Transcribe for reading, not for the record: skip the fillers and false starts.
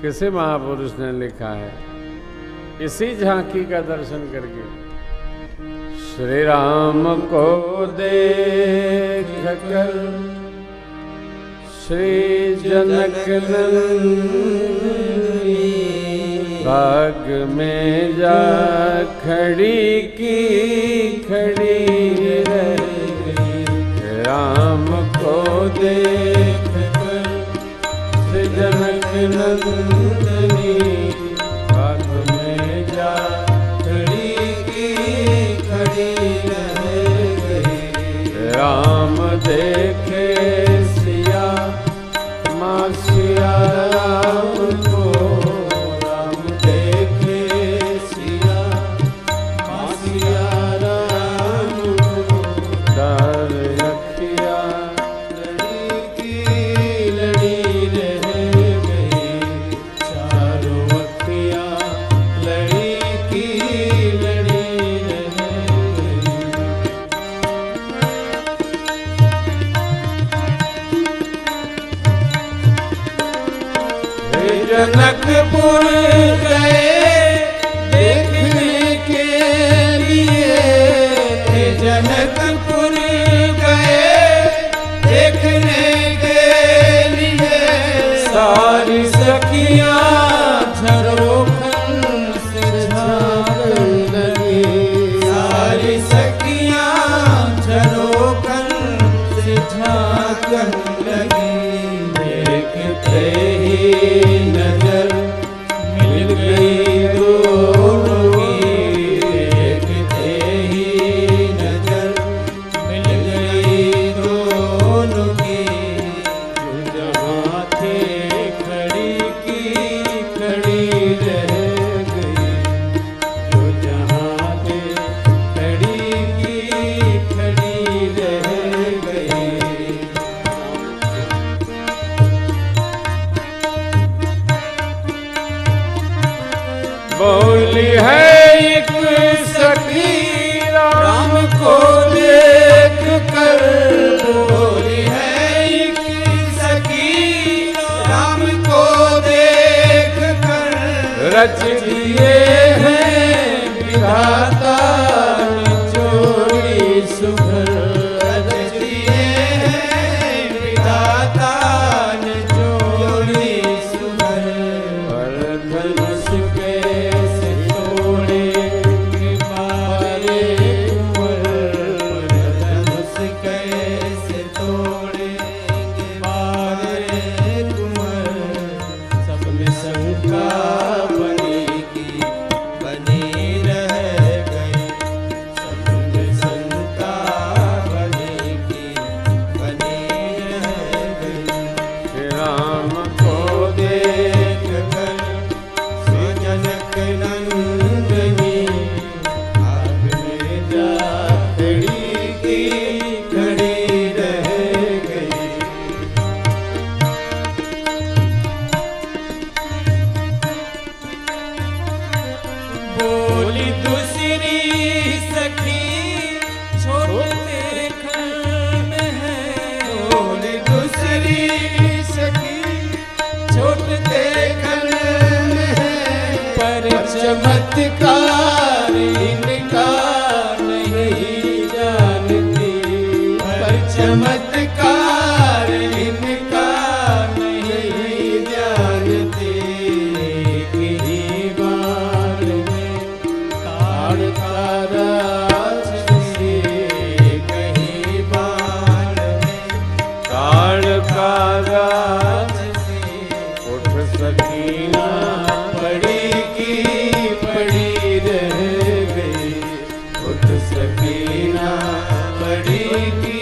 किसी महापुरुष ने लिखा है, इसी झांकी का दर्शन करके श्री राम को देख कर श्री जनक नंदिनी बाग में जा खड़ी की खड़ी रह गई। राम को देख कर श्री जनक नंदिनी बाग में जा खड़ी की खड़ी रह गई। राम देखे सिया माँ सिया राम को, राम देखे सिया माँ सिया राम को, डर अखिया लड़ी की लड़ी रह गई। चारों अखिया लड़ी की लड़ी रह गई। जनकपुर गए देखने के लिए, जनकपुर गए देखने के लिए। सारी सखियां झरोखन से झांकन लगी, सारी सखियां झरोखन से झांकन लगी। देखते ही नजर मिल गई दोनों की, देखते ही नजर मिल गई दोनों की। जो जहाँ थे खड़ी की खड़ी रह गई, जो जहाँ थे खड़ी की खड़ी रह गई। बोली है एक सखी राम को देख कर, बोली है एक सखी राम को देख कर। रच दिए हैं विधाता जोड़ी सुघर, रच दिए हैं विधाता जोड़ी सुघर। पर धनुष के चमत्कार इनका नहीं जानती, पर चमत्कार इनका नहीं जानती। कहीं बार में ताड़ का राज से, कहीं बार में ताड़ का राज से। उठ सकीना पड़ी की पड़ी रह गई, उठ सकीना पड़ी की